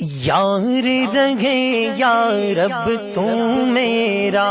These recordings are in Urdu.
یار رہے یا رب تو میرا،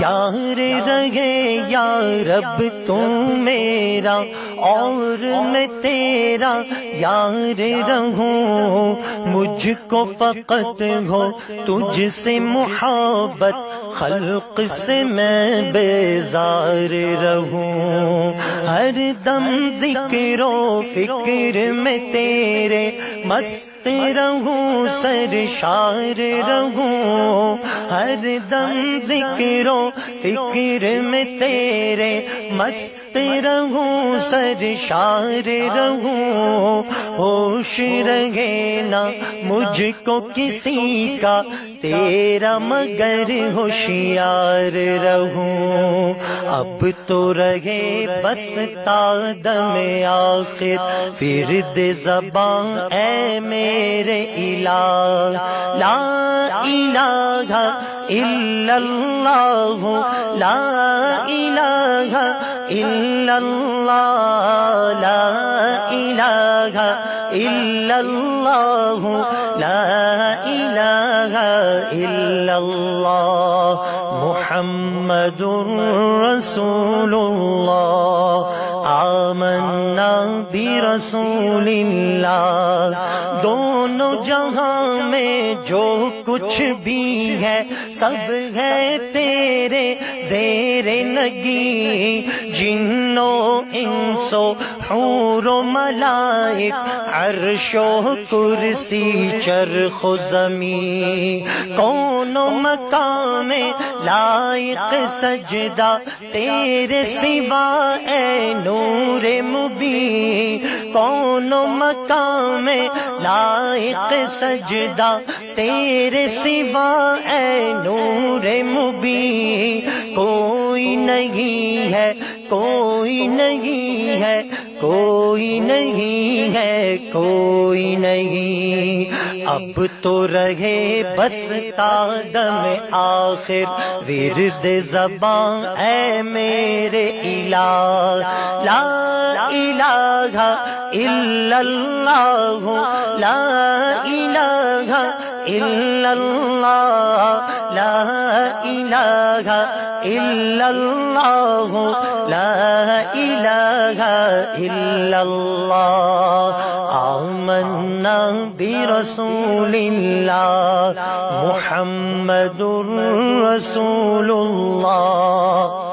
یار رہے یا رب تو میرا، اور میں تیرا یار رہوں، مجھ کو فقط ہو تجھ سے محبت، خلق سے میں بیزار رہوں، ہر دم ذکر و فکر میں تیرے مست رہوں، سرشار رہوں، ہر دم ذکر و فکر میں تیرے مست رہوں، سرشار رہوں، ہوش رہے نہ مجھ کو کسی کا تیرا مگر ہوشیار رہوں، اب تو رہے بس تا دم آخر فرد زبان اے میرے الہ، لا الہ الا اللہ، لا الہ الا اللہ، لا الہ الا اللہ، لا الہ الا اللہ، محمد رسول اللہ، آمنا برسول اللہ، دونوں جہاں میں جو کچھ بھی ہے سب ہے تیرے زیر نگی، جنوں انسو حور و ملائک، عرش و کرسی چرخ و زمین، کون و مقام لائق سجدہ تیرے سوا اے نور مبین، کون و مقام لائق سجدہ تیرے سوا اے نور مبین، کوئی نہیں ہے کوئی نہیں ہے کوئی نہیں ہے کوئی نہیں، اب تو رہے بس تا دم آخر ورد زبان اے میرے الہ، لا الہ الا اللہ، لا الہ الا اللہ، لا الہ الا اللہ، لا الہ الا اللہ، آمنا برسول اللہ، محمد رسول اللہ،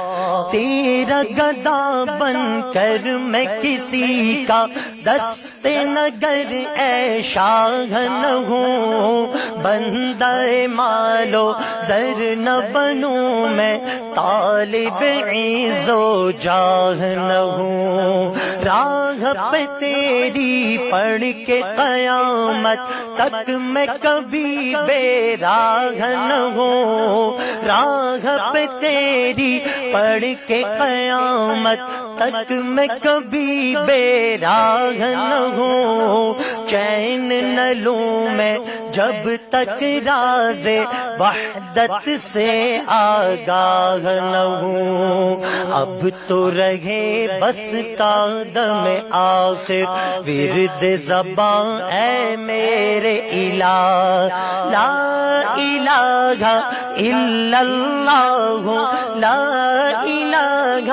تیرا گدا بن کر میں کسی کا دست نگر اے شاہ نہ ہوں، بندہ مالو زر نہ بنوں میں، طالب عز و جاہ نہ ہوں، راہ پہ تیری پڑھ کے قیامت تک میں کبھی بے راہ نہ ہوں، راہ پہ تیری پڑھ کے قیامت تک میں کبھی بے راہ نہ ہوں، چین نہ لوں میں جب تک راز وحدت سے آگاہ نہ ہوں، اب تو رہے بس تا دم آخر ورد زبان اے میرے الہ، لا الہ الا اللہ، لا الہ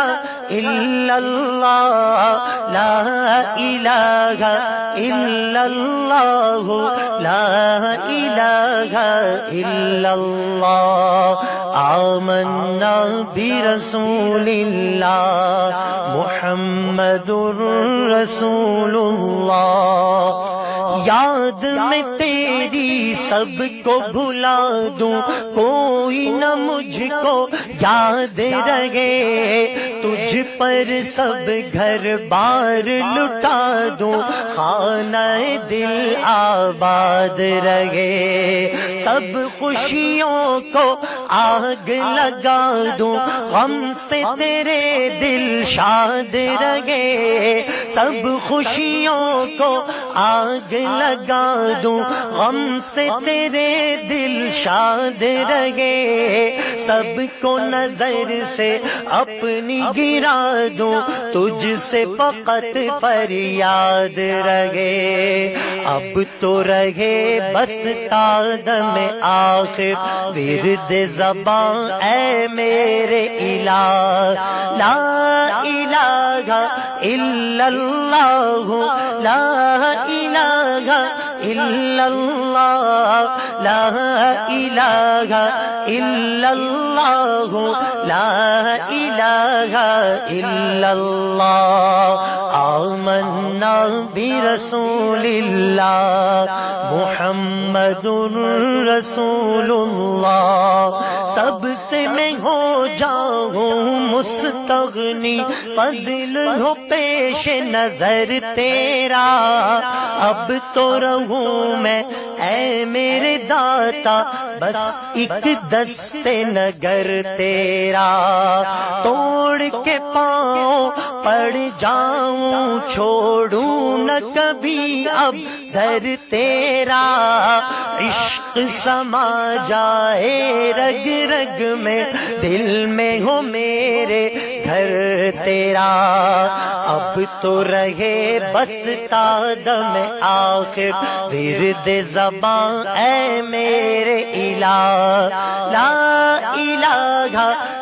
الا اللہ، لا الہ الا اللہ، لا الہ الا اللہ، آمنا برسول اللہ، محمد رسول اللہ، یاد میں تیری سب کو بھلا دوں، کوئی نہ مجھ کو یاد رہے، تجھ پر سب گھر بار لٹا دوں، خانہ دل آباد رہے، سب خوشیوں کو آگ لگا دوں، غم سے تیرے دل شاد رہے، سب خوشیوں کو آگ لگا دوں، غم سے تیرے دل شاد رہے، سب کو نظر سے اپنی گرا دوں، تجھ سے فقط فریاد رہے، اب تو رہے بس تادم آخر ورد زبان اے میرے الہ، لا الہ الا اللہ، لا الہ الا اللہ، لا الہ الا اللہ، لا الہ الا اللہ، آمنا برسول اللہ محمد رسول اللہ، سب سے میں ہو جاؤں مستغنی، فضل ہو پیش نظر تیرا، اب تو رہوں میں اے میرے داتا بس ایک دست نگر تیرا، توڑ کے پاؤں پڑ جاؤں چھوڑوں نہ کبھی اب در تیرا، عشق سما جائے رگ رگ میں، دل میں ہو میرے گھر تیرا، اب تو رہے بس تادم آخر ورد زبان اے میرے الہ، لا الہ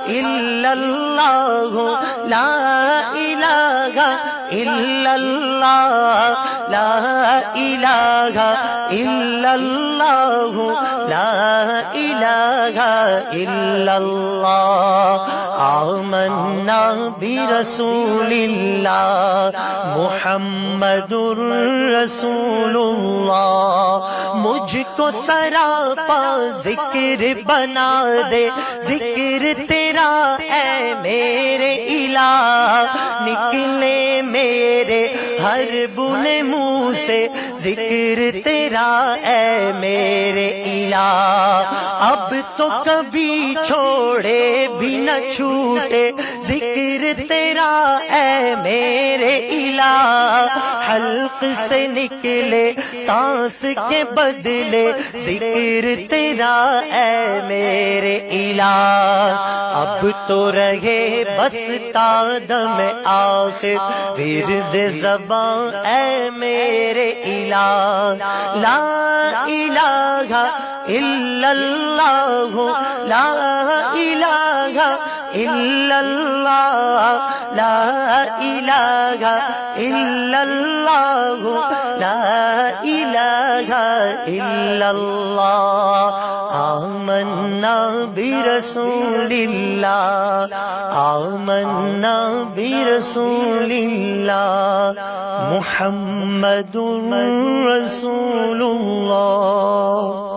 الا اللہ، لا الہ الا اللہ، لا الہ الا اللہ، لا الہ الا اللہ، آمنا برسول اللہ محمد رسول اللہ، مجھ کو سراپا ذکر بنا دے، ذکر تیرا اے میرے الہ، نکلے میرے ہر بنے منہ سے ذکر تیرا اے میرے الہ، اب تو کبھی چھوڑے بھی نہ چھوٹے ذکر تیرا اے میرے الہ، حلق سے نکلے سانس کے بدلے ذکر تیرا اے میرے الہ، اب تو رہے بس تادم آخر ورد زبان اے میرے الہ، لا الہ الا اللہ، لا الہ الا اللہ، لا الہ الا اللہ، لا الہ الا اللہ، آمنا برسول اللہ، آمنا برسول اللہ محمد رسول اللہ۔